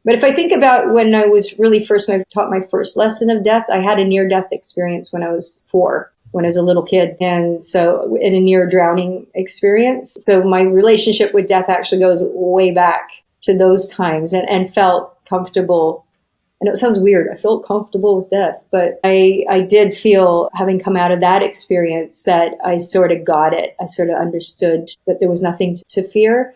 But if I think about when I was really when I taught my first lesson of death, I had a near-death experience when I was 4, when I was a little kid. And so in a near drowning experience. So my relationship with death actually goes way back to those times and felt comfortable. I know it sounds weird. I felt comfortable with death, but I did feel, having come out of that experience, that I sort of got it. I sort of understood that there was nothing to fear.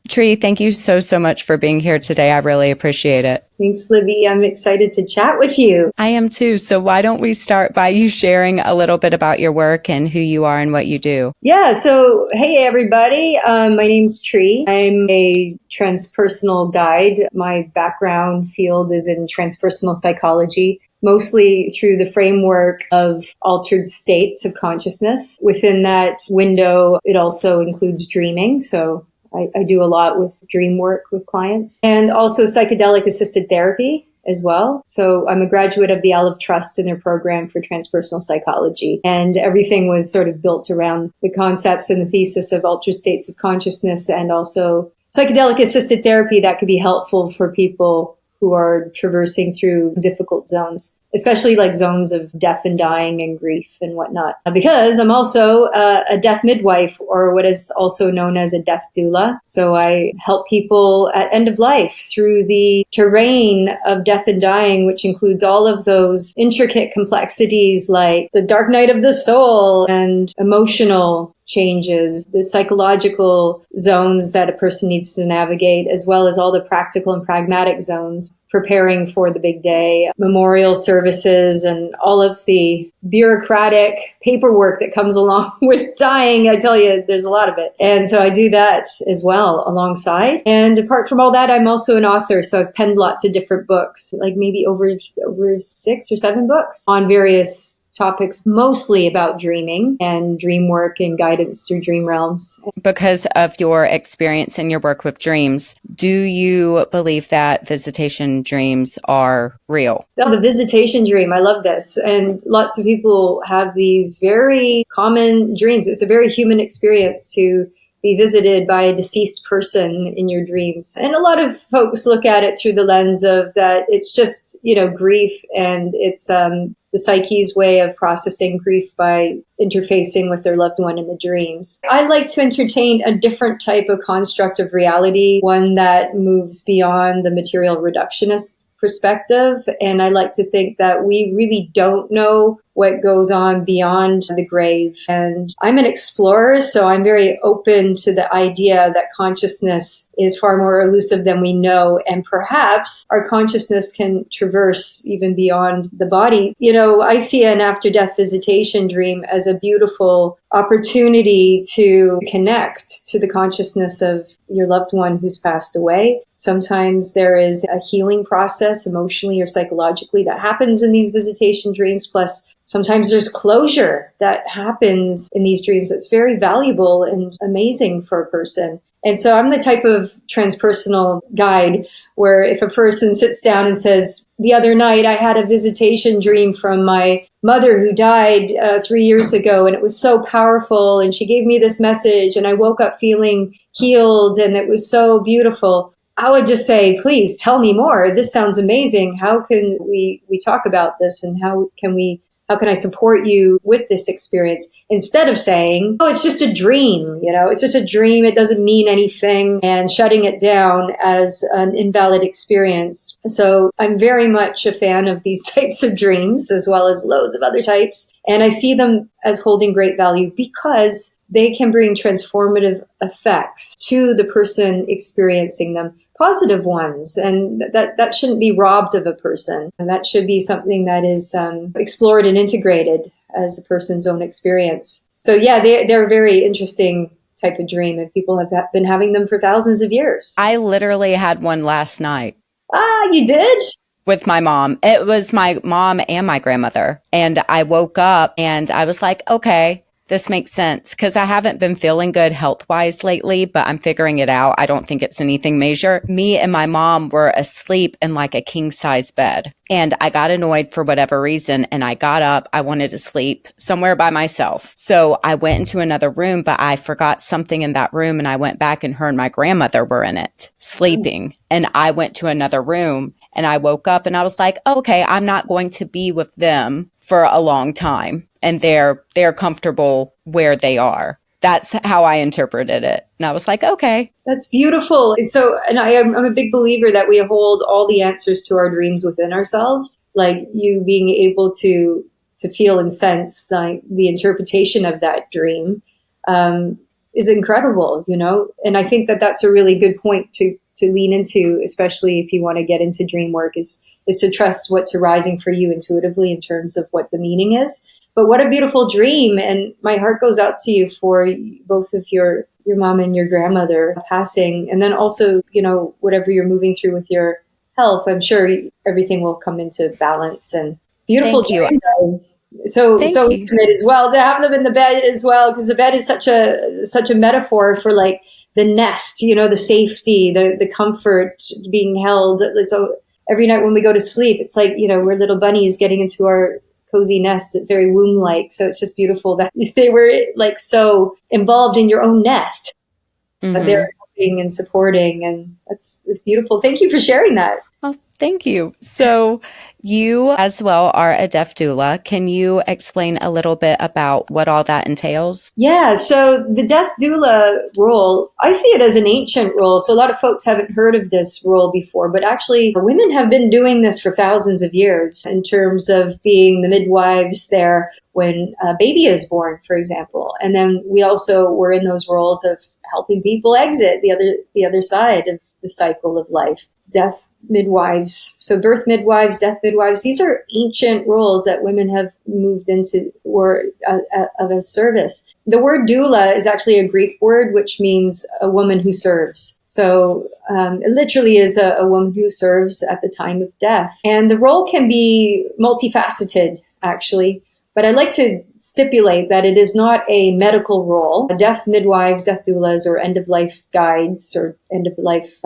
Tree, thank you so much for being here today. I really appreciate it. Thanks, Libby. I'm excited to chat with you. I am too. So why don't we start by you sharing a little bit about your work and who you are and what you do? Yeah. So, hey, everybody. My name's Tree. I'm a transpersonal guide. My background field is in transpersonal psychology, mostly through the framework of altered states of consciousness. Within that window, it also includes dreaming. So I do a lot with dream work with clients, and also psychedelic-assisted therapy as well. So I'm a graduate of the Alef Trust in their program for transpersonal psychology. And everything was sort of built around the concepts and the thesis of altered states of consciousness, and also psychedelic-assisted therapy that could be helpful for people who are traversing through difficult zones, especially like zones of death and dying and grief and whatnot. Because I'm also a death midwife, or what is also known as a death doula. So I help people at end of life through the terrain of death and dying, which includes all of those intricate complexities like the dark night of the soul and emotional changes, the psychological zones that a person needs to navigate, as well as all the practical and pragmatic zones, preparing for the big day, memorial services, and all of the bureaucratic paperwork that comes along with dying. I tell you, there's a lot of it. And so I do that as well alongside. And apart from all that, I'm also an author. So I've penned lots of different books, like maybe over 6 or 7 books on various topics, mostly about dreaming and dream work and guidance through dream realms. Because of your experience and your work with dreams, do you believe that visitation dreams are real? Oh, the visitation dream. I love this. And lots of people have these very common dreams. It's a very human experience to be visited by a deceased person in your dreams. And a lot of folks look at it through the lens of that it's just, grief, and it's the psyche's way of processing grief by interfacing with their loved one in the dreams. I like to entertain a different type of construct of reality, one that moves beyond the material reductionist perspective. And I like to think that we really don't know what goes on beyond the grave. And I'm an explorer, so I'm very open to the idea that consciousness is far more elusive than we know. And perhaps our consciousness can traverse even beyond the body. I see an after-death visitation dream as a beautiful opportunity to connect to the consciousness of your loved one who's passed away. Sometimes there is a healing process emotionally or psychologically that happens in these visitation dreams. Plus, sometimes there's closure that happens in these dreams that's very valuable and amazing for a person. And so I'm the type of transpersonal guide where if a person sits down and says, the other night I had a visitation dream from my mother who died 3 years ago, and it was so powerful, and she gave me this message, and I woke up feeling healed, and it was so beautiful, I would just say, please tell me more. This sounds amazing. How can we talk about this, and how can I support you with this experience? Instead of saying, oh, it's just a dream, it's just a dream, it doesn't mean anything, and shutting it down as an invalid experience. So I'm very much a fan of these types of dreams, as well as loads of other types. And I see them as holding great value because they can bring transformative effects to the person experiencing them. Positive ones, and that shouldn't be robbed of a person. And that should be something that is explored and integrated as a person's own experience. So yeah, they're a very interesting type of dream, and people have been having them for thousands of years. I literally had one last night. Ah, you did? With my mom. It was my mom and my grandmother. And I woke up and I was like, okay, this makes sense because I haven't been feeling good health-wise lately, but I'm figuring it out. I don't think it's anything major. Me and my mom were asleep in like a king-size bed, and I got annoyed for whatever reason, and I got up. I wanted to sleep somewhere by myself. So I went into another room, but I forgot something in that room, and I went back, and her and my grandmother were in it, sleeping. And I went to another room, and I woke up, and I was like, oh, okay, I'm not going to be with them for a long time. And they're comfortable where they are. That's how I interpreted it. And I was like, okay. That's beautiful. And I'm a big believer that we hold all the answers to our dreams within ourselves. Like you being able to feel and sense like the interpretation of that dream is incredible, you know? And I think that that's a really good point to lean into, especially if you want to get into dream work, is to trust what's arising for you intuitively in terms of what the meaning is. But what a beautiful dream. And my heart goes out to you for both of your mom and your grandmother passing. And then also, you know, whatever you're moving through with your health, I'm sure everything will come into balance. And beautiful dream. So intimate as well, to have them in the bed as well, because the bed is such a metaphor for like the nest, you know, the safety, the comfort, being held. So every night when we go to sleep, it's like, you know, we're little bunnies getting into our cozy nest. It's very womb-like. So it's just beautiful that they were like so involved in your own nest. But they're helping and supporting, and it's beautiful. Thank you for sharing that. Oh, thank you. So you as well are a death doula. Can you explain a little bit about what all that entails? Yeah, so the death doula role, I see it as an ancient role. So a lot of folks haven't heard of this role before, but actually women have been doing this for thousands of years in terms of being the midwives there when a baby is born, for example. And then we also were in those roles of helping people exit the other side of the cycle of life. Death midwives, so birth midwives, death midwives, these are ancient roles that women have moved into or of a service. The word doula is actually a Greek word, which means a woman who serves. So it literally is a woman who serves at the time of death. And the role can be multifaceted, actually. But I'd like to stipulate that it is not a medical role. Death midwives, death doulas, or end-of-life guides or end-of-life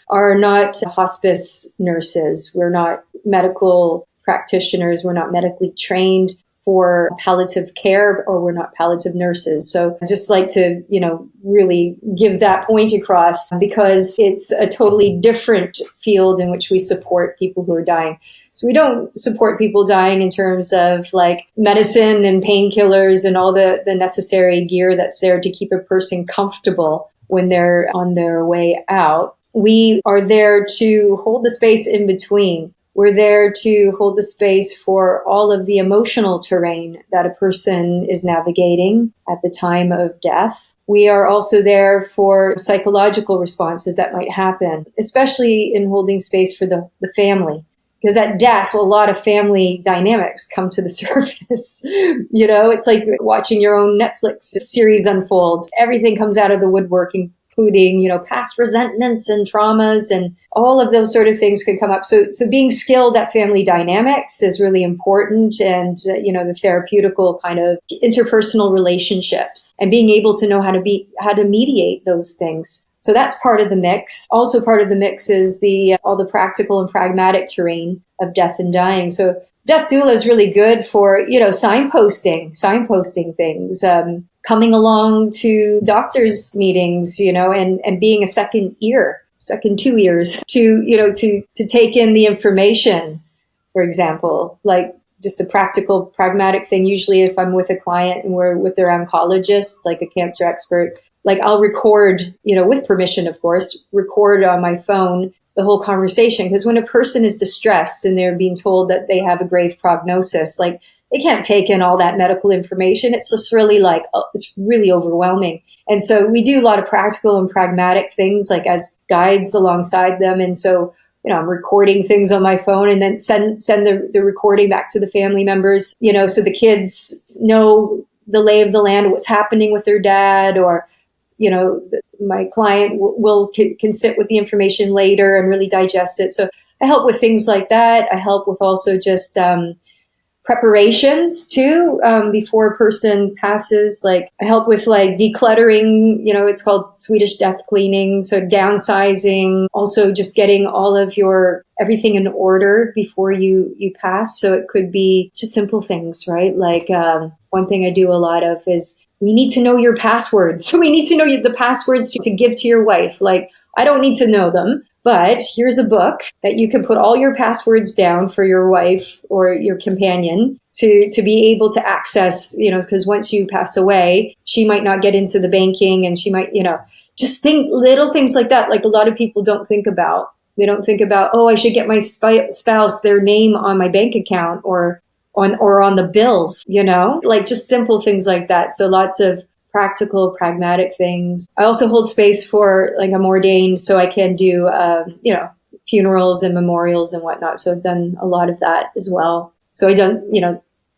are not hospice nurses. We're not medical practitioners. We're not medically trained for palliative care, or we're not palliative nurses. So I just like to, you know, really give that point across, because it's a totally different field in which we support people who are dying. So we don't support people dying in terms of like medicine and painkillers and all the necessary gear that's there to keep a person comfortable when they're on their way out. We are there to hold the space in between. We're there to hold the space for all of the emotional terrain that a person is navigating at the time of death. We are also there for psychological responses that might happen, especially in holding space for the family. Because at death, a lot of family dynamics come to the surface. You know, it's like watching your own Netflix series unfold. Everything comes out of the woodwork, including, you know, past resentments and traumas, and all of those sort of things can come up. So being skilled at family dynamics is really important, and, you know, the therapeutical kind of interpersonal relationships, and being able to know how to mediate those things. So that's part of the mix. Also part of the mix is all the practical and pragmatic terrain of death and dying. So death doula is really good for, you know, signposting things, coming along to doctors' meetings, you know, and being a second two ears to, you know, to take in the information, for example, like just a practical, pragmatic thing. Usually if I'm with a client and we're with their oncologist, like a cancer expert, like I'll record, you know, with permission, of course, record on my phone the whole conversation. Because when a person is distressed and they're being told that they have a grave prognosis, like they can't take in all that medical information. It's just really like, it's really overwhelming. And so we do a lot of practical and pragmatic things, like as guides alongside them. And so, you know, I'm recording things on my phone and then send the recording back to the family members, you know, so the kids know the lay of the land, what's happening with their dad, or, you know, my client can sit with the information later and really digest it. So I help with things like that. I help with also just preparations too, before a person passes. Like I help with like decluttering, it's called Swedish death cleaning. So downsizing, also just getting all of your everything in order before you pass. So it could be just simple things, right? Like one thing I do a lot of is we need to know your passwords. We need to know the passwords to give to your wife. Like I don't need to know them. But here's a book that you can put all your passwords down for your wife or your companion to be able to access, because once you pass away, she might not get into the banking and she might, just think little things like that. Like a lot of people don't think about. They don't think about, I should get my spouse their name on my bank account or on the bills, like just simple things like that. So lots of practical, pragmatic things. I also hold space for like I'm ordained, so I can do, funerals and memorials and whatnot. So I've done a lot of that as well. So I done,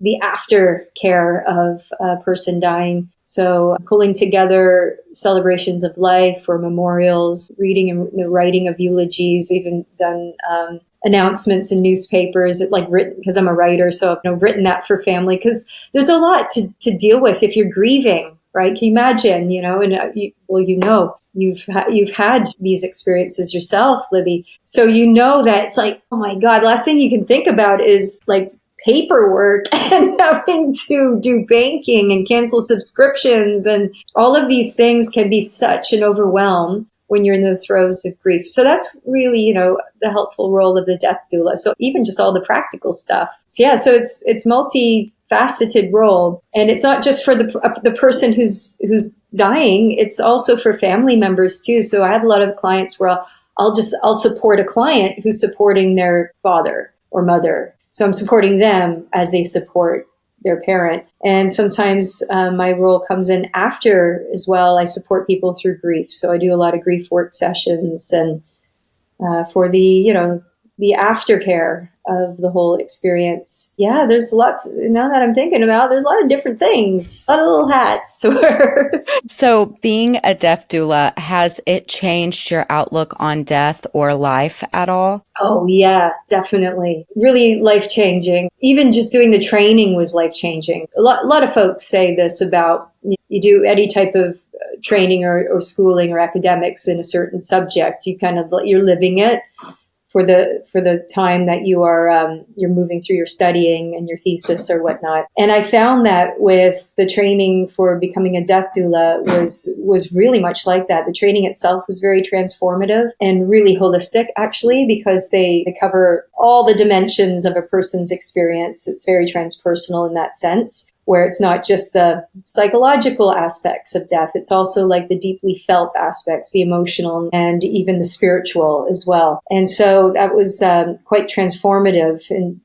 the aftercare of a person dying. So pulling together celebrations of life or memorials, reading and the writing of eulogies, even done announcements in newspapers, like written, because I'm a writer. So I've written that for family, because there's a lot to deal with if you're grieving. Right? Can you imagine, you've had these experiences yourself, Libby. So that it's like, oh my God, last thing you can think about is like paperwork and having to do banking and cancel subscriptions. And all of these things can be such an overwhelm when you're in the throes of grief. So that's really, the helpful role of the death doula. So even just all the practical stuff. So yeah, so it's multi-faceted role, and it's not just for the person who's dying. It's also for family members too. So I have a lot of clients where I'll support a client who's supporting their father or mother. So I'm supporting them as they support their parent. And sometimes my role comes in after as well. I support people through grief. So I do a lot of grief work sessions and for the aftercare of the whole experience. Yeah, there's lots, now that I'm thinking about, there's a lot of different things, a lot of little hats to wear. So being a death doula, has it changed your outlook on death or life at all? Oh yeah, definitely. Really life-changing. Even just doing the training was life-changing. A lot of folks say this about, you do any type of training or schooling or academics in a certain subject, you're living it for the time that you're moving through your studying and your thesis or whatnot. And I found that with the training for becoming a death doula was really much like that. The training itself was very transformative and really holistic, actually, because they cover all the dimensions of a person's experience. It's very transpersonal in that sense, where it's not just the psychological aspects of death. It's also like the deeply felt aspects, the emotional and even the spiritual as well. And so that was quite transformative. And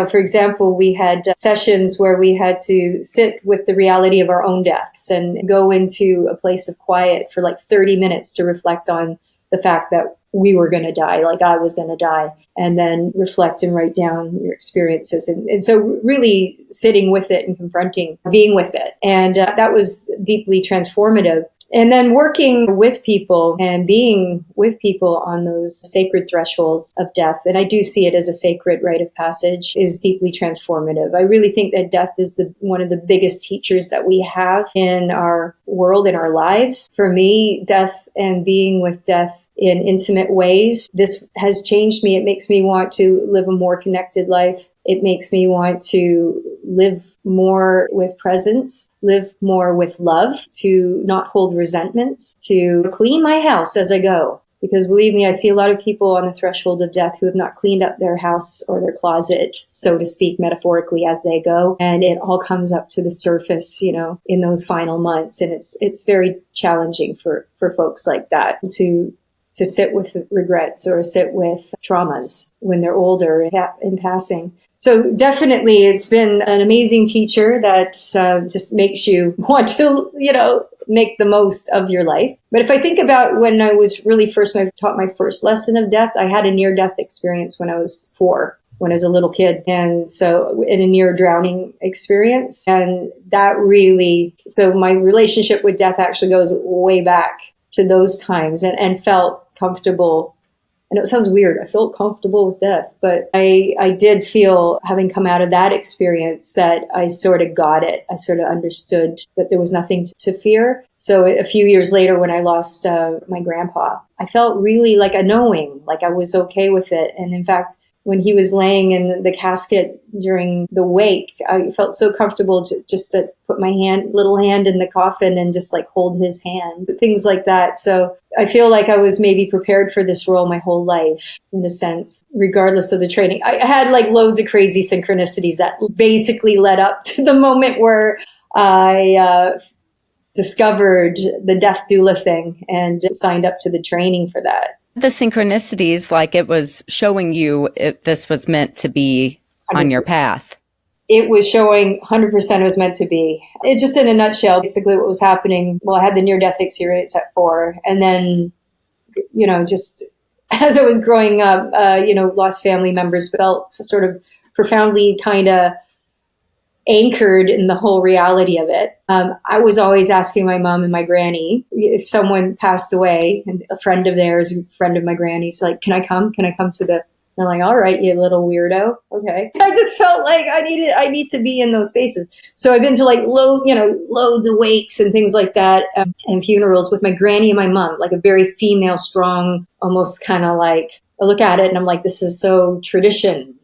for example, we had sessions where we had to sit with the reality of our own deaths and go into a place of quiet for like 30 minutes to reflect on the fact that we were going to die, like I was going to die, and then reflect and write down your experiences. And so really sitting with it and confronting, being with it. And that was deeply transformative. And then working with people and being with people on those sacred thresholds of death, and I do see it as a sacred rite of passage, is deeply transformative. I really think that death is one of the biggest teachers that we have in our world, in our lives. For me, death and being with death in intimate ways, this has changed me. It makes me want to live a more connected life. It makes me want to live more with presence, live more with love, to not hold resentments, to clean my house as I go. Because believe me, I see a lot of people on the threshold of death who have not cleaned up their house or their closet, so to speak, metaphorically, as they go. And it all comes up to the surface, in those final months. And it's very challenging for folks like that to sit with regrets or sit with traumas when they're older in passing. So definitely it's been an amazing teacher that just makes you want to, make the most of your life. But if I think about when I taught my first lesson of death, I had a near-death experience when I was 4, when I was a little kid. And so in a near drowning experience. And so my relationship with death actually goes way back to those times and felt comfortable And it sounds weird. I felt comfortable with death, but I did feel, having come out of that experience, that I sort of got it. I sort of understood that there was nothing to fear. So a few years later, when I lost my grandpa, I felt really like a knowing, like I was okay with it. And in fact, when he was laying in the casket during the wake, I felt so comfortable just to put my little hand in the coffin and just like hold his hand, things like that. So I feel like I was maybe prepared for this role my whole life, in a sense, regardless of the training. I had like loads of crazy synchronicities that basically led up to the moment where I discovered the Death Doula thing and signed up to the training for that. The synchronicities, like it was showing you if this was meant to be 100%. On your path. It was showing 100% it was meant to be. It's just in a nutshell, basically what was happening. Well, I had the near-death experience at 4. And then, just as I was growing up, lost family members, felt sort of profoundly kind of anchored in the whole reality of it. I was always asking my mom and my granny if someone passed away, and a friend of theirs, a friend of my granny's, like, can I come to the, they're like, all right, you little weirdo. Okay. I just felt like I need to be in those spaces. So I've been to like loads of wakes and things like that, and funerals with my granny and my mom, like a very female, strong, almost kind of like, I look at it and I'm like, this is so tradition,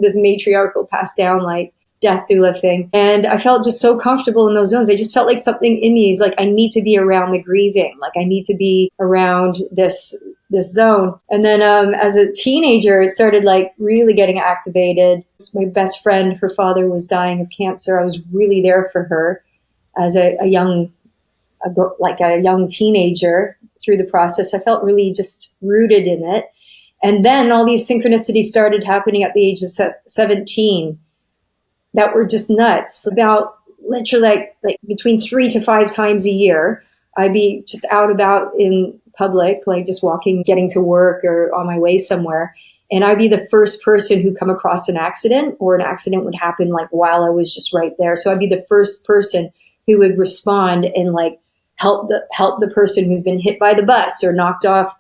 this matriarchal passed down, like, Death Doula thing. And I felt just so comfortable in those zones. I just felt like something in me is like, I need to be around the grieving. Like I need to be around this zone. And then as a teenager, it started like really getting activated. My best friend, her father was dying of cancer. I was really there for her as a young teenager through the process. I felt really just rooted in it. And then all these synchronicities started happening at the age of 17. That were just nuts. About literally like between 3 to 5 times a year, I'd be just out about in public, like just walking, getting to work or on my way somewhere. And I'd be the first person who come across an accident, or an accident would happen like while I was just right there. So I'd be the first person who would respond and like help the person who's been hit by the bus or knocked off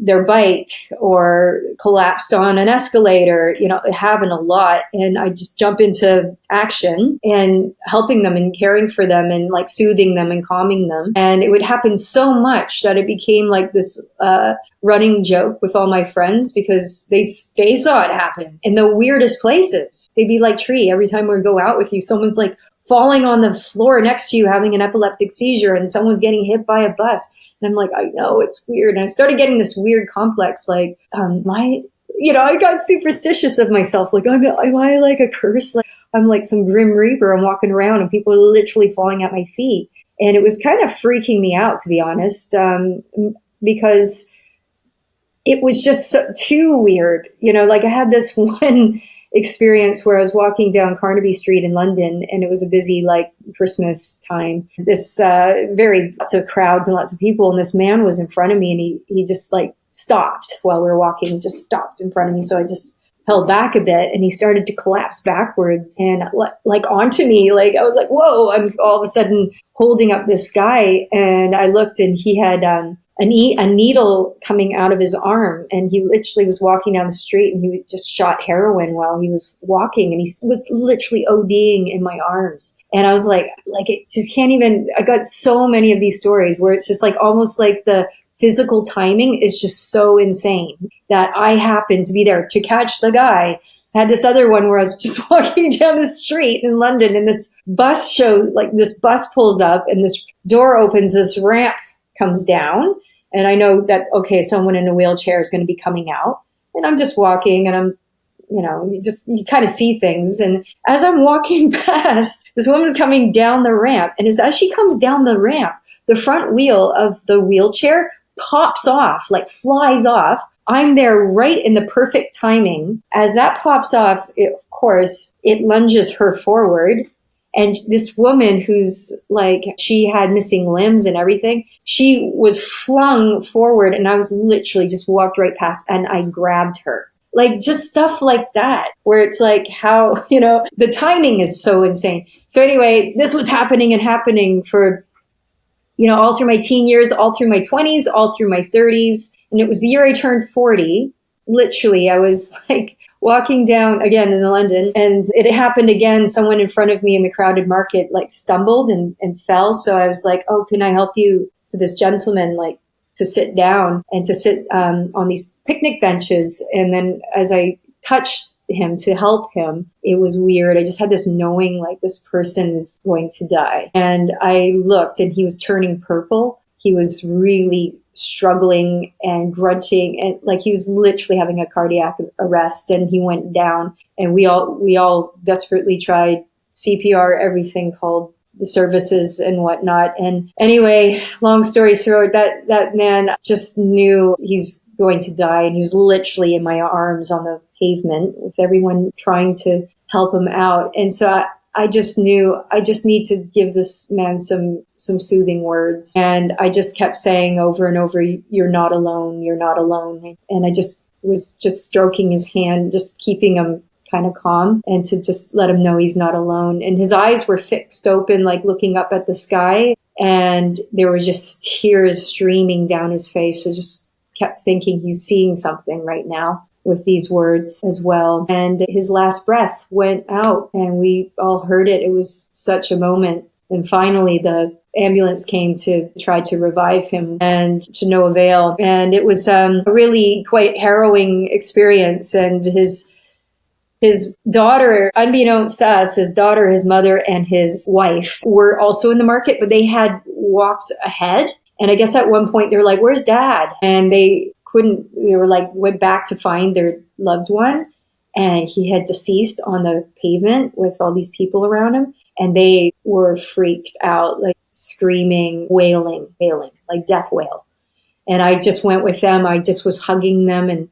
their bike or collapsed on an escalator. It happened a lot. And I just jump into action and helping them and caring for them and like soothing them and calming them. And it would happen so much that it became like this running joke with all my friends, because they saw it happen in the weirdest places. They'd be like, Tree, every time we go out with you, someone's like falling on the floor next to you having an epileptic seizure, and someone's getting hit by a bus. And I'm like, I know, it's weird. And I started getting this weird complex, like, I got superstitious of myself. Like, am I like a curse? Like, I'm like some grim reaper. I'm walking around and people are literally falling at my feet. And it was kind of freaking me out, to be honest, because it was just too weird. Like I had this one experience where I was walking down Carnaby Street in London, and it was a busy like Christmas time. This lots of crowds and lots of people, and this man was in front of me, and he just like stopped while we were walking, just stopped in front of me. So I just held back a bit, and he started to collapse backwards and like onto me. Like I was like, whoa! I'm all of a sudden holding up this guy, and I looked, and he had a needle coming out of his arm, and he literally was walking down the street, and he just shot heroin while he was walking, and he was literally ODing in my arms. And I was like it just can't even, I got so many of these stories where it's just like almost like the physical timing is just so insane that I happened to be there to catch the guy. I had this other one where I was just walking down the street in London, and this bus pulls up, and this door opens, this ramp comes down. And I know that, okay, someone in a wheelchair is going to be coming out. And I'm just walking, and I'm, you kind of see things. And as I'm walking past, this woman's coming down the ramp. And as she comes down the ramp, the front wheel of the wheelchair pops off, like flies off. I'm there right in the perfect timing. As that pops off, of course, it lunges her forward. And this woman who's like, she had missing limbs and everything, she was flung forward, and I was literally just walked right past, and I grabbed her. Like just stuff like that, where it's like how, the timing is so insane. So anyway, this was happening for, all through my teen years, all through my 20s, all through my 30s. And it was the year I turned 40. Literally, I was like walking down again in London, and it happened again. Someone in front of me in the crowded market like stumbled and fell. So I was like, oh, can I help you? To this gentleman, like to sit down and to sit on these picnic benches. And then as I touched him to help him, it was weird. I just had this knowing like this person is going to die. And I looked and he was turning purple. He was really struggling and grunting, and like he was literally having a cardiac arrest, and he went down. And we all desperately tried CPR, everything called the services and whatnot. And anyway, long story short, that man just knew he's going to die, and he was literally in my arms on the pavement with everyone trying to help him out. And so I just knew I just need to give this man some soothing words. And I just kept saying over and over, you're not alone, you're not alone. And I just was just stroking his hand, just keeping him kind of calm, and to just let him know he's not alone. And his eyes were fixed open, like looking up at the sky. And there were just tears streaming down his face. So just kept thinking he's seeing something right now with these words as well. And his last breath went out, and we all heard it. It was such a moment. And finally, the ambulance came to try to revive him, and to no avail. And it was a really quite harrowing experience. And his daughter, unbeknownst to us, his daughter, his mother, and his wife were also in the market, but they had walked ahead. And I guess at one point they were like, "Where's Dad?" And they were like, went back to find their loved one. And he had deceased on the pavement with all these people around him. And they were freaked out, like screaming, wailing, like death wail. And I just went with them. I just was hugging them and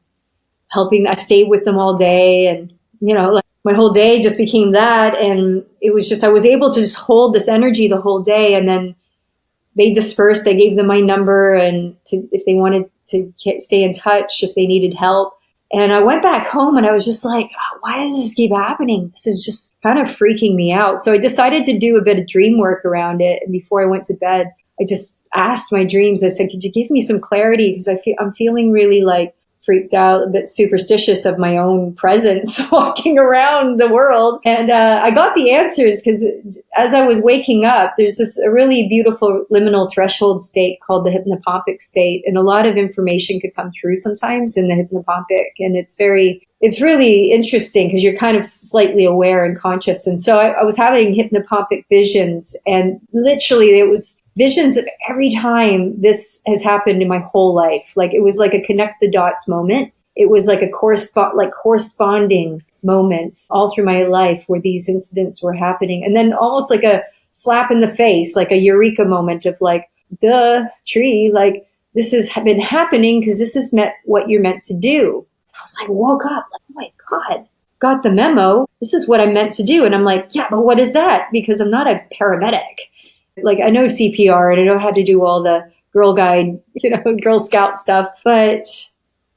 helping. I stayed with them all day. And, like my whole day just became that. And it was just, I was able to just hold this energy the whole day. And then they dispersed. I gave them my number, and if they wanted to stay in touch, if they needed help. And I went back home, and I was just like, why does this keep happening? This is just kind of freaking me out. So I decided to do a bit of dream work around it. And before I went to bed, I just asked my dreams. I said, could you give me some clarity? Because I'm feeling really like freaked out, a bit superstitious of my own presence walking around the world. And I got the answers, because as I was waking up, there's a really beautiful liminal threshold state called the hypnopompic state. And a lot of information could come through sometimes in the hypnopompic. And it's really interesting, because you're kind of slightly aware and conscious. And so I was having hypnopompic visions, and literally it was visions of every time this has happened in my whole life. Like it was like a connect the dots moment. It was like corresponding moments all through my life where these incidents were happening. And then almost like a slap in the face, like a eureka moment of like, duh, tree, like this has been happening because this is what you're meant to do. I was like, woke up, like, oh my God, got the memo. This is what I'm meant to do. And I'm like, yeah, but what is that? Because I'm not a paramedic. Like I know CPR and I know how to do all the Girl Guide, Girl Scout stuff, but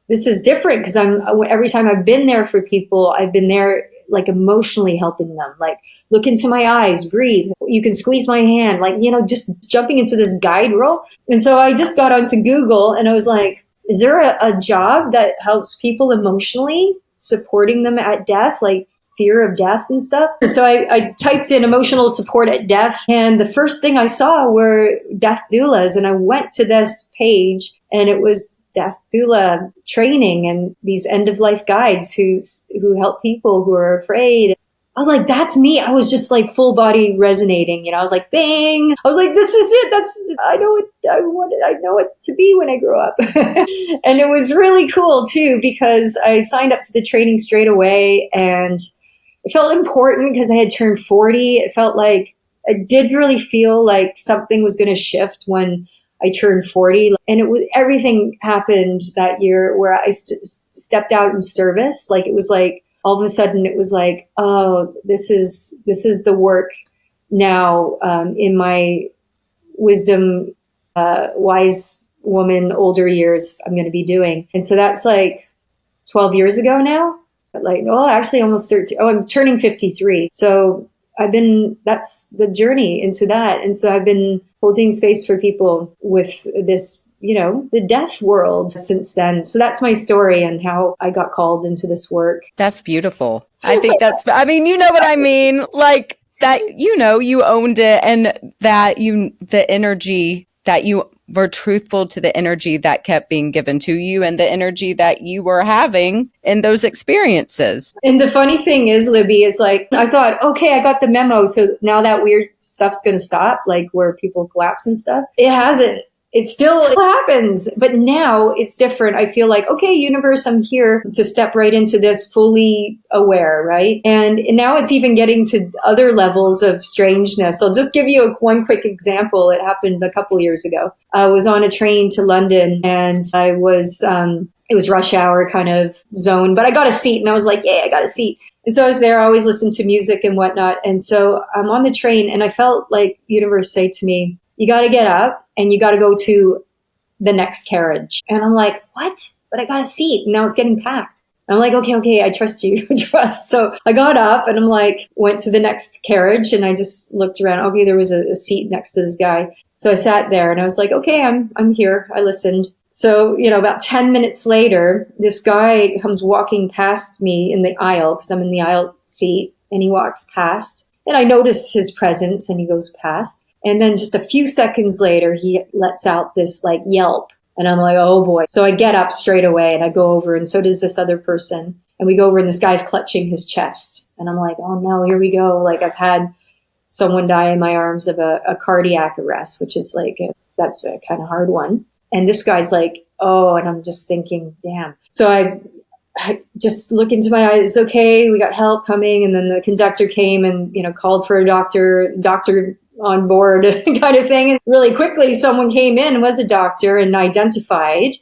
this is different because every time I've been there for people, I've been there like emotionally helping them, like look into my eyes, breathe. You can squeeze my hand, like, just jumping into this guide role. And so I just got onto Google and I was like, is there a job that helps people emotionally, supporting them at death, like fear of death and stuff? So I typed in emotional support at death, and the first thing I saw were death doulas. And I went to this page, and it was death doula training and these end-of-life guides who help people who are afraid. I was like, that's me. I was just like full body resonating. I was like, bang. I was like, this is it. I know it to be when I grow up. And it was really cool too, because I signed up to the training straight away, and it felt important because I had turned 40. It felt like I did really feel like something was going to shift when I turned 40. And everything happened that year where I stepped out in service. Like it was like, all of a sudden it was like, oh, this is the work now in my wisdom, wise woman, older years I'm going to be doing. And so that's like 12 years ago now. Like, actually almost 13. I'm turning 53. So that's the journey into that. And so I've been holding space for people with this the death world since then. So that's my story and how I got called into this work. That's beautiful. I think you know what I mean? Like that, you owned it, and that the energy that you were truthful to the energy that kept being given to you and the energy that you were having in those experiences. And the funny thing is, Libby, is like, I thought, okay, I got the memo. So now that weird stuff's going to stop, like where people collapse and stuff. It hasn't. It still happens. But now it's different. I feel like, okay, universe, I'm here to step right into this fully aware, right? And now it's even getting to other levels of strangeness. I'll just give you one quick example. It happened a couple years ago. I was on a train to London, and I was, it was rush hour kind of zone, but I got a seat, and I was like, yeah, I got a seat. And so I was there, I always listen to music and whatnot. And so I'm on the train, and I felt like universe say to me, you got to get up and you got to go to the next carriage. And I'm like, what? But I got a seat, and now it's getting packed. And I'm like, okay, I trust you. Trust. So I got up, and I'm like, went to the next carriage, and I just looked around. Okay, there was a seat next to this guy. So I sat there, and I was like, okay, I'm here. I listened. So, about 10 minutes later, this guy comes walking past me in the aisle, because I'm in the aisle seat, and he walks past, and I notice his presence, and he goes past. And then just a few seconds later, he lets out this like yelp, and I'm like, oh boy. So I get up straight away, and I go over, and so does this other person. And we go over, and this guy's clutching his chest. And I'm like, oh no, here we go. Like, I've had someone die in my arms of a cardiac arrest, which is like, that's a kind of hard one. And this guy's like, oh, and I'm just thinking, damn. So I just look into my eyes. It's okay. We got help coming. And then the conductor came and, called for a doctor on board kind of thing. And really quickly, someone came in, was a doctor, and identified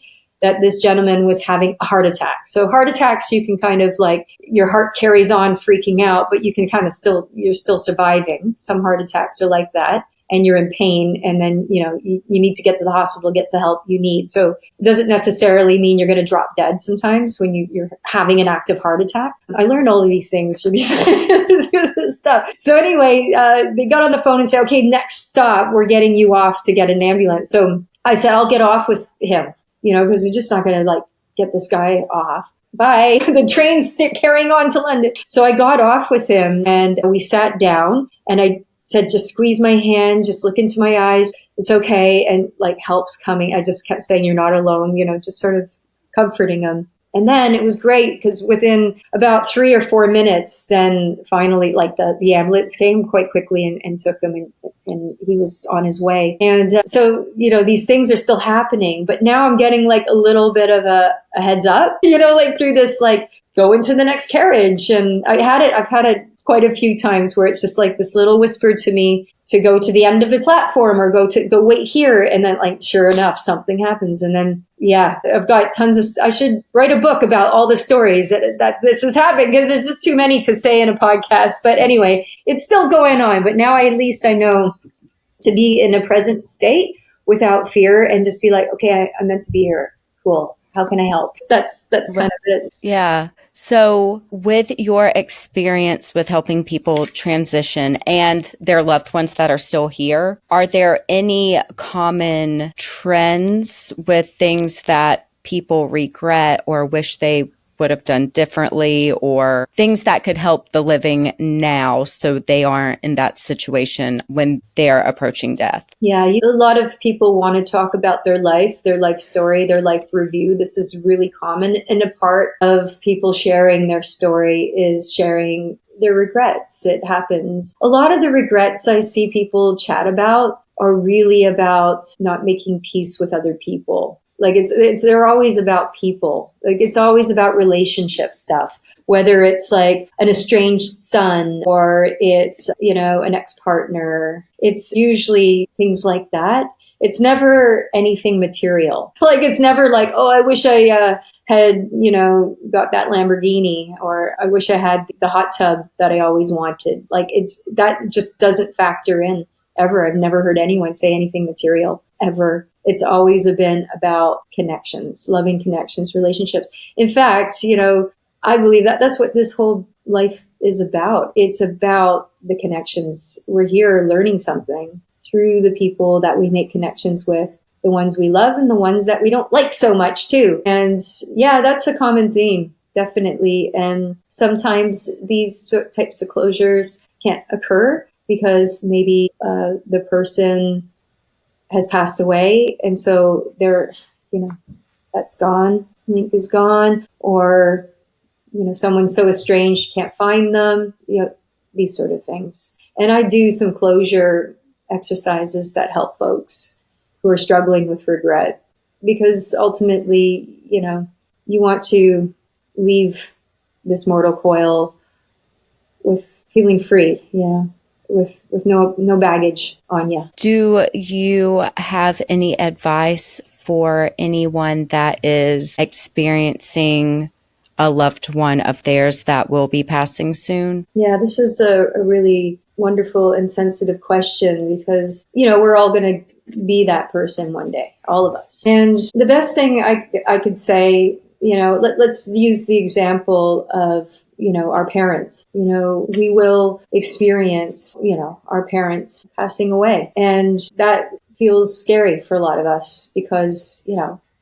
that this gentleman was having a heart attack. So heart attacks, you can kind of like, your heart carries on freaking out, but you can kind of you're still surviving. Some heart attacks are like that. And you're in pain, and then, you need to get to the hospital, get the help you need. So it doesn't necessarily mean you're going to drop dead sometimes when you're having an active heart attack. I learned all of these things through this stuff. So anyway, they got on the phone and said, okay, next stop, we're getting you off to get an ambulance. So I said, I'll get off with him, because we're just not going to get this guy off. Bye. The train's carrying on to London. So I got off with him, and we sat down, and I said, just squeeze my hand, just look into my eyes. It's okay. And help's coming. I just kept saying, you're not alone, just sort of comforting him. And then it was great because within about 3 or 4 minutes, then finally the ambulance came quite quickly and took him, and he was on his way. And so, these things are still happening, but now I'm getting a little bit of a heads up, through this, go into the next carriage. And I've had it quite a few times where it's just this little whisper to me to go to the end of the platform or go wait here. And then sure enough, something happens. And then, yeah, I've got I should write a book about all the stories that this has happened, because there's just too many to say in a podcast. But anyway, it's still going on. But now at least I know to be in a present state without fear and just be like, okay, I'm meant to be here. Cool. How can I help? That's kind of it. Yeah. So with your experience with helping people transition and their loved ones that are still here, are there any common trends with things that people regret or wish they would have done differently, or things that could help the living now so they aren't in that situation when they're approaching death? Yeah, a lot of people want to talk about their life story, their life review. This is really common. And a part of people sharing their story is sharing their regrets. It happens. A lot of the regrets I see people chat about are really about not making peace with other people. They're always about people. It's always about relationship stuff, whether it's an estranged son or it's, an ex-partner. It's usually things like that. It's never anything material. It's never oh, I wish I had, got that Lamborghini, or I wish I had the hot tub that I always wanted. That just doesn't factor in ever. I've never heard anyone say anything material ever. It's always been about connections, loving connections, relationships. In fact, I believe that's what this whole life is about. It's about the connections. We're here learning something through the people that we make connections with. the ones we love and the ones that we don't like so much too. And yeah, that's a common theme, definitely. And sometimes these types of closures can't occur because maybe the person has passed away, and so they're, that's gone, link is gone, or someone's so estranged you can't find them, these sort of things. And I do some closure exercises that help folks who are struggling with regret, because ultimately, you want to leave this mortal coil with feeling free, with no baggage on you. Do you have any advice for anyone that is experiencing a loved one of theirs that will be passing soon? Yeah, this is a really wonderful and sensitive question, because, we're all going to be that person one day, all of us. And the best thing I could say, let's use the example of, our parents. We will experience, our parents passing away. And that feels scary for a lot of us because,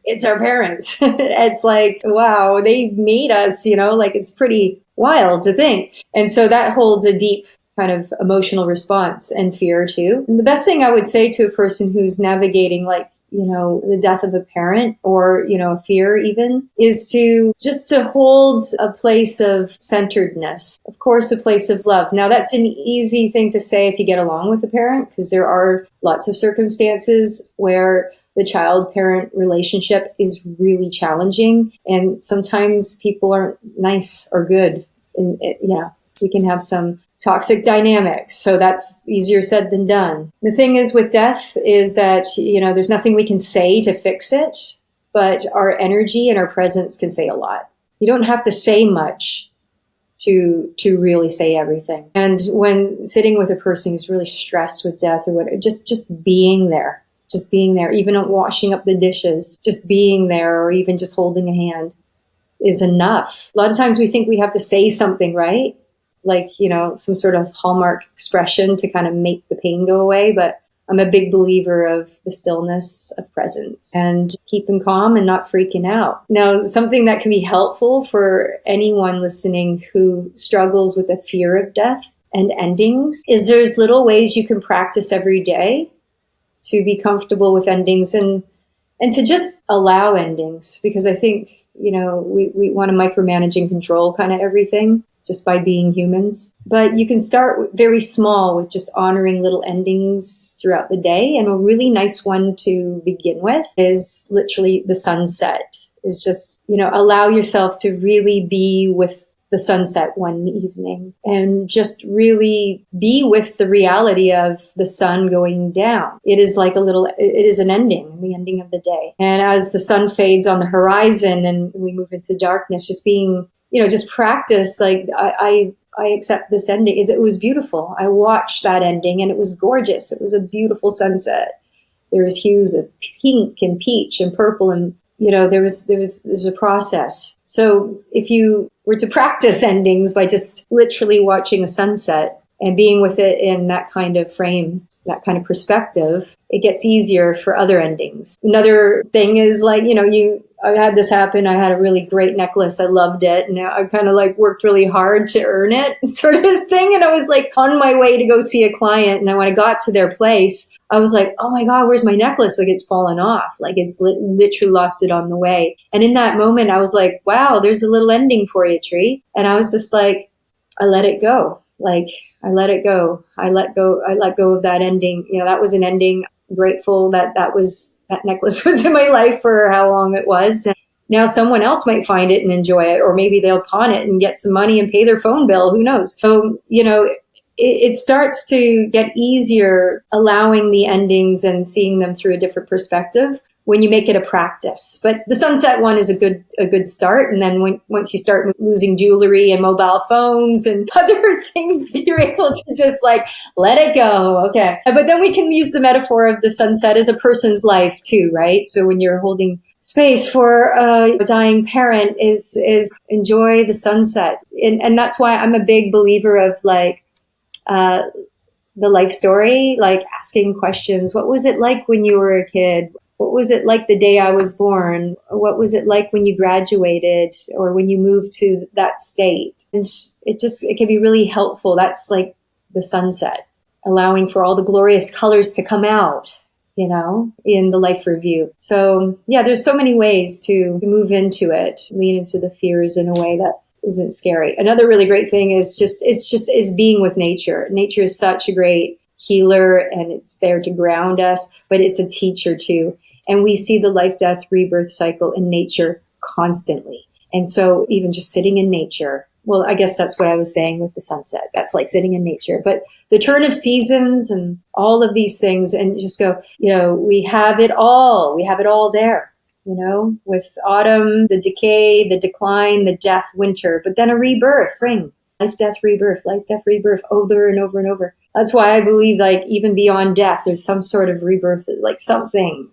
it's our parents. It's like, wow, they made us, it's pretty wild to think. And so that holds a deep kind of emotional response and fear too. And the best thing I would say to a person who's navigating the death of a parent, or, a fear even, is to hold a place of centeredness. Of course, a place of love. Now, that's an easy thing to say if you get along with a parent, because there are lots of circumstances where the child-parent relationship is really challenging, and sometimes people aren't nice or good. And, we can have some toxic dynamics. So that's easier said than done. The thing is with death is that, there's nothing we can say to fix it, but our energy and our presence can say a lot. You don't have to say much to really say everything. And when sitting with a person who's really stressed with death or whatever, just being there, even washing up the dishes, just being there, or even just holding a hand is enough. A lot of times we think we have to say something, right? Like, some sort of hallmark expression to kind of make the pain go away. But I'm a big believer of the stillness of presence and keeping calm and not freaking out. Now, something that can be helpful for anyone listening who struggles with a fear of death and endings is there's little ways you can practice every day to be comfortable with endings and to just allow endings. Because I think, we want to micromanage and control kind of everything just by being humans. But you can start very small with just honoring little endings throughout the day. And a really nice one to begin with is literally the sunset. Is just, allow yourself to really be with the sunset one evening and just really be with the reality of the sun going down. It is it is an ending, the ending of the day. And as the sun fades on the horizon and we move into darkness, just being, just practice, I accept this ending. It was beautiful. I watched that ending and it was gorgeous. It was a beautiful sunset. There was hues of pink and peach and purple, and there's a process. So if you were to practice endings by just literally watching a sunset and being with it in that kind of frame, that kind of perspective, it gets easier for other endings. Another thing is I had this happen. I had a really great necklace. I loved it. And I kind of worked really hard to earn it sort of thing. And I was on my way to go see a client. And when I got to their place, I was like, oh my God, where's my necklace? It's fallen off. It's literally lost it on the way. And in that moment, I was like, wow, there's a little ending for you, Tree. And I was just I let it go. I let it go. I let go of that ending. That was an ending. Grateful that necklace was in my life for how long it was. And now someone else might find it and enjoy it, or maybe they'll pawn it and get some money and pay their phone bill. Who knows? So, it starts to get easier allowing the endings and seeing them through a different perspective when you make it a practice. But the sunset one is a good start. And then once you start losing jewelry and mobile phones and other things, you're able to just let it go. Okay. But then we can use the metaphor of the sunset as a person's life too, right? So when you're holding space for a dying parent is enjoy the sunset. And that's why I'm a big believer of the life story, asking questions. What was it like when you were a kid? What was it like the day I was born? What was it like when you graduated or when you moved to that state? And it can be really helpful. That's like the sunset, allowing for all the glorious colors to come out, in the life review. So yeah, there's so many ways to move into it, lean into the fears in a way that isn't scary. Another really great thing is being with nature. Nature is such a great healer, and it's there to ground us, but it's a teacher too. And we see the life, death, rebirth cycle in nature constantly. And so even just sitting in nature, well, I guess that's what I was saying with the sunset. That's like sitting in nature. But the turn of seasons and all of these things, and just go, we have it all. We have it all there, with autumn, the decay, the decline, the death, winter, but then a rebirth, spring, life, death, rebirth, over and over and over. That's why I believe, like, even beyond death, there's some sort of rebirth, like something,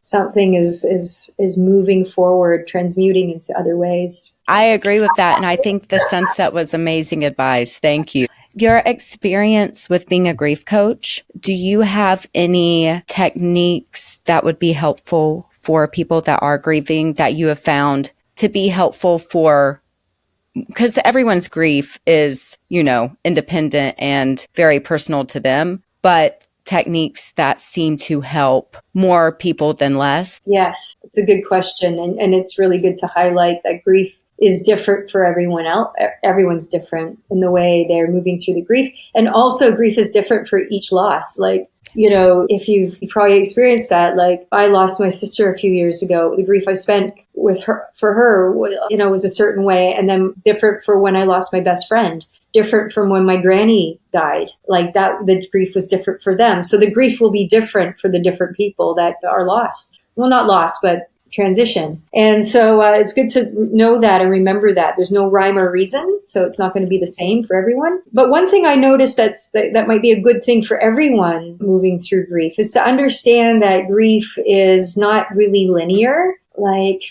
something is moving forward, transmuting into other ways. I agree with that. And I think the sunset was amazing advice. Thank you. Your experience with being a grief coach, do you have any techniques that would be helpful for people that are grieving that you have found to be helpful for? Because everyone's grief is, independent and very personal to them, but techniques that seem to help more people than less? Yes, it's a good question. And it's really good to highlight that grief is different for everyone else. Everyone's different in the way they're moving through the grief. And also grief is different for each loss. Like, if you've probably experienced that, like I lost my sister a few years ago. The grief I spent with her, for her, was a certain way. And then different for when I lost my best friend, different from when my granny died. Like that, the grief was different for them. So the grief will be different for the different people that are lost. Well, not lost, but transition. And so it's good to know that and remember that there's no rhyme or reason. So it's not going to be the same for everyone. But one thing I noticed that might be a good thing for everyone moving through grief is to understand that grief is not really linear. Like,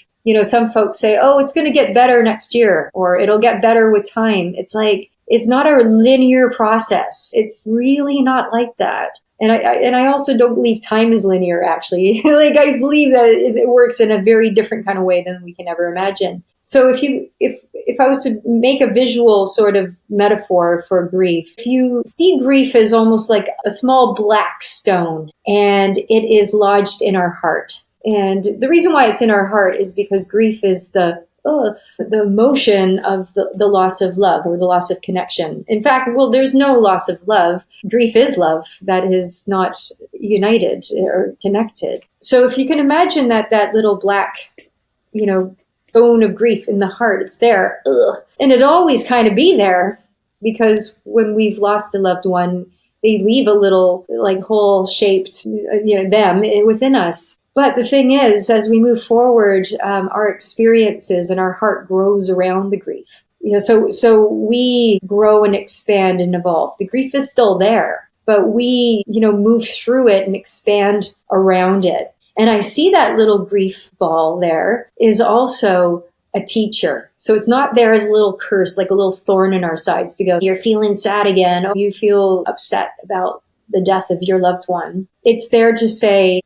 some folks say, oh, it's going to get better next year, or it'll get better with time. It's like, it's not a linear process. It's really not like that. And I also don't believe time is linear, actually. Like, I believe that it works in a very different kind of way than we can ever imagine. So if I was to make a visual sort of metaphor for grief, if you see grief as almost like a small black stone, and it is lodged in our heart. And the reason why it's in our heart is because grief is the emotion of the loss of love or the loss of connection. In fact, there's no loss of love. Grief is love that is not united or connected. So if you can imagine that little black, bone of grief in the heart, it's there. And it always kind of be there, because when we've lost a loved one, they leave a little like hole shaped, them within us. But the thing is, as we move forward, our experiences and our heart grows around the grief. So we grow and expand and evolve. The grief is still there, but we, move through it and expand around it. And I see that little grief ball there is also a teacher. So it's not there as a little curse, like a little thorn in our sides to go, you're feeling sad again. Oh, you feel upset about the death of your loved one. It's there to say,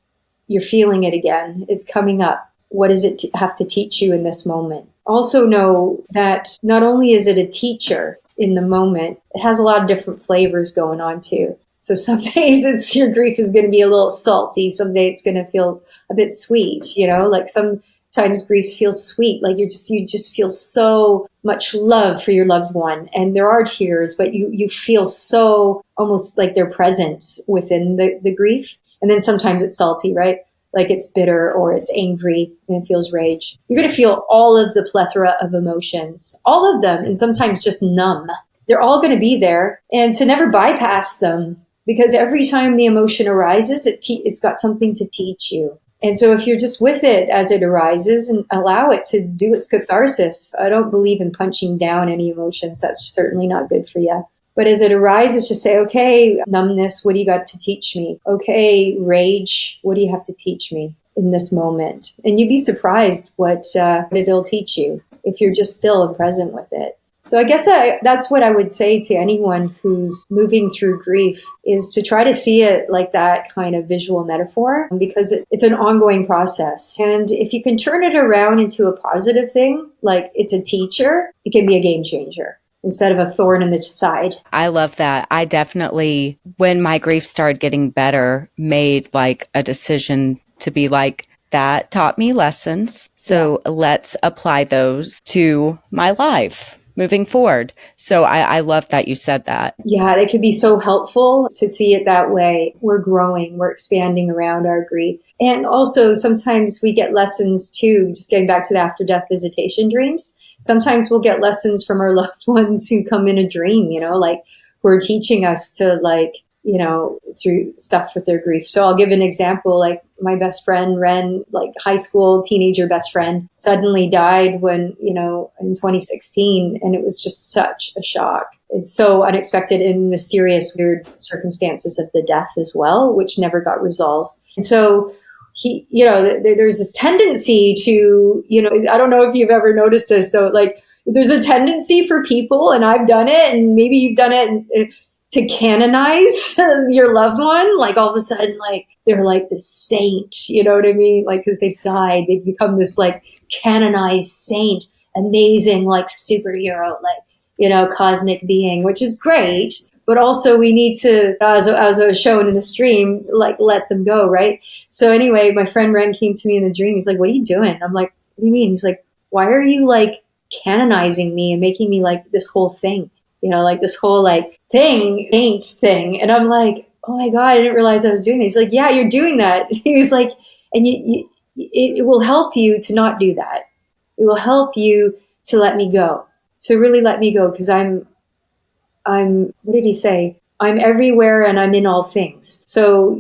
you're feeling it again. It's coming up. What does it have to teach you in this moment? Also know that not only is it a teacher in the moment, it has a lot of different flavors going on too. So some days your grief is going to be a little salty. Some days it's going to feel a bit sweet, like sometimes grief feels sweet. Like you just feel so much love for your loved one. And there are tears, but you feel so almost like their presence within the grief. And then sometimes it's salty, right? Like it's bitter or it's angry and it feels rage. You're going to feel all of the plethora of emotions, all of them, and sometimes just numb. They're all going to be there, and to never bypass them, because every time the emotion arises, it's got something to teach you. And so if you're just with it as it arises and allow it to do its catharsis, I don't believe in punching down any emotions. That's certainly not good for you. But as it arises, just say, okay, numbness, what do you got to teach me? Okay, rage, what do you have to teach me in this moment? And you'd be surprised what it'll teach you if you're just still and present with it. So I guess that's what I would say to anyone who's moving through grief, is to try to see it like that kind of visual metaphor, because it's an ongoing process. And if you can turn it around into a positive thing, like it's a teacher, it can be a game changer instead of a thorn in the side. I love that. I definitely, when my grief started getting better, made like a decision to be like, that taught me lessons. So let's apply those to my life moving forward. So I love that you said that. Yeah, it could be so helpful to see it that way. We're growing, we're expanding around our grief. And also sometimes we get lessons too, just getting back to the after death visitation dreams. Sometimes we'll get lessons from our loved ones who come in a dream, like who are teaching us to through stuff with their grief. So I'll give an example, like my best friend, Ren, like high school teenager best friend, suddenly died when, in 2016. And it was just such a shock. It's so unexpected and mysterious, weird circumstances of the death as well, which never got resolved. And so he, there's this tendency to, I don't know if you've ever noticed this though, like there's a tendency for people, and I've done it, and maybe you've done it, to canonize your loved one. Like all of a sudden, like they're like the saint, you know what I mean? Like, cause they've died, they've become this like canonized saint, amazing, like superhero, like, cosmic being, which is great. But also we need to, as I was shown in the stream, like let them go, right? So anyway, my friend Ren came to me in the dream. He's like, what are you doing? I'm like, what do you mean? He's like, why are you like canonizing me and making me like this whole thing? Like this whole like saint thing. And I'm like, oh my God, I didn't realize I was doing that. He's like, yeah, you're doing that. He was like, and it will help you to not do that. It will help you to let me go, to really let me go. Cause I'm, what did he say? I'm everywhere and I'm in all things. So,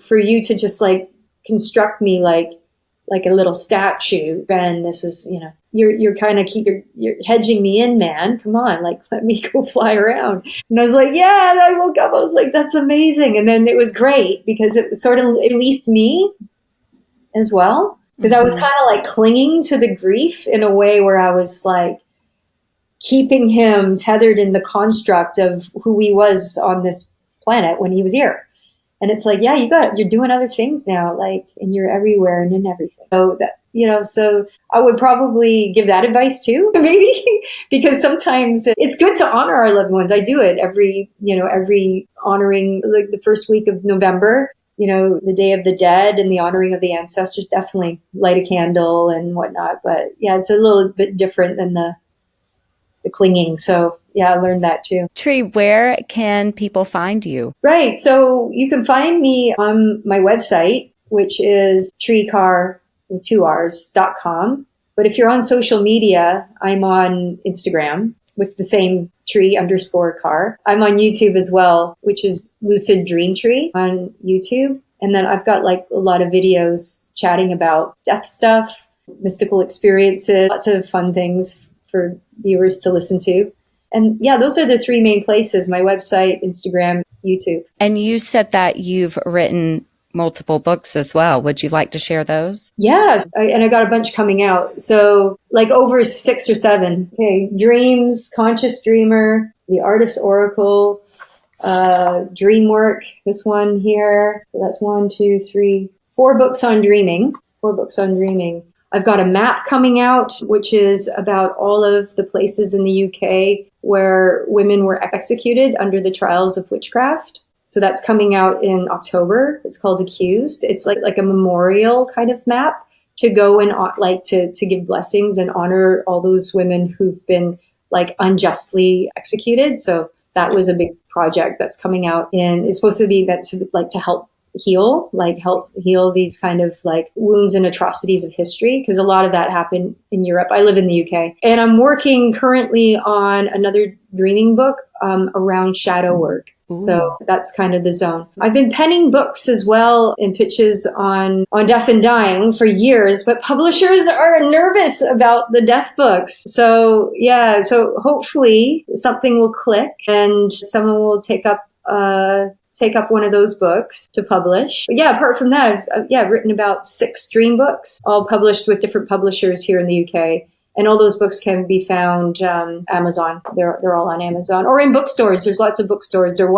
for you to just like construct me like a little statue, Ben, this is, you're kind of you're hedging me in, man. Come on, like let me go fly around. And I was like, yeah. And I woke up, I was like, that's amazing. And then it was great because it sort of released me as well. Because I was kind of like clinging to the grief in a way where I was like keeping him tethered in the construct of who he was on this planet when he was here. And it's like, yeah, you're doing other things now, like, and you're everywhere and in everything. So that, so I would probably give that advice too, maybe, because sometimes it's good to honor our loved ones. I do it every honoring, like the first week of November, the Day of the Dead and the honoring of the ancestors, definitely light a candle and whatnot. But yeah, it's a little bit different than the clinging. So yeah, I learned that too. Tree, where can people find you? Right. So you can find me on my website, which is treecarr with 2 R's.com. But if you're on social media, I'm on Instagram with the same tree_Carr. I'm on YouTube as well, which is Lucid Dream Tree on YouTube. And then I've got like a lot of videos chatting about death stuff, mystical experiences, lots of fun things for viewers to listen to. And yeah, those are the 3 main places: my website, Instagram, YouTube. And you said that you've written multiple books as well. Would you like to share those? Yes. And I got a bunch coming out. So like over 6 or 7. Okay. Dreams, Conscious Dreamer, The Artist Oracle, Dream Work, this one here. So that's 1, 2, 3, 4 books on dreaming. 4 books on dreaming. I've got a map coming out, which is about all of the places in the UK where women were executed under the trials of witchcraft. So that's coming out in October. It's called Accused. It's like a memorial kind of map to go and like to give blessings and honor all those women who've been like unjustly executed. So that was a big project that's coming out, and it's supposed to be meant to like to help heal these kind of like wounds and atrocities of history, because a lot of that happened in Europe. I live in the UK, and I'm working currently on another dreaming book around shadow work. Ooh. So that's kind of the zone. I've been penning books as well and pitches on death and dying for years, but publishers are nervous about the death books. So yeah, so hopefully something will click and someone will take up one of those books to publish. But yeah, apart from that, I've written about 6 dream books, all published with different publishers here in the UK. And all those books can be found Amazon. They're all on Amazon or in bookstores. There's lots of bookstores. They're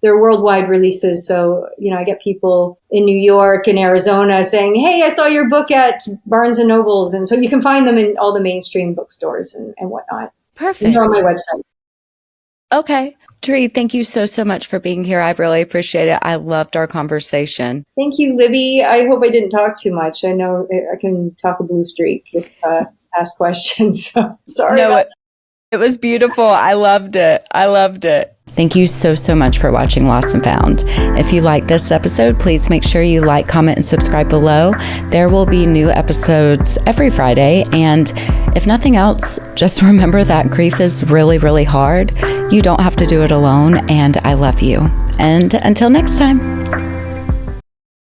worldwide releases. So, I get people in New York and Arizona saying, hey, I saw your book at Barnes and Nobles. And so you can find them in all the mainstream bookstores and whatnot. Perfect. And they're on my website. Okay. Tree, thank you so much for being here. I really appreciate it. I loved our conversation. Thank you, Libby. I hope I didn't talk too much. I know I can talk a blue streak if ask questions. So sorry. No, it was beautiful. I loved it. Thank you so much for watching Lost and Found. If you like this episode, please make sure you like, comment, and subscribe below. There will be new episodes every Friday. And if nothing else, just remember that grief is really, really hard. You don't have to do it alone. And I love you. And until next time.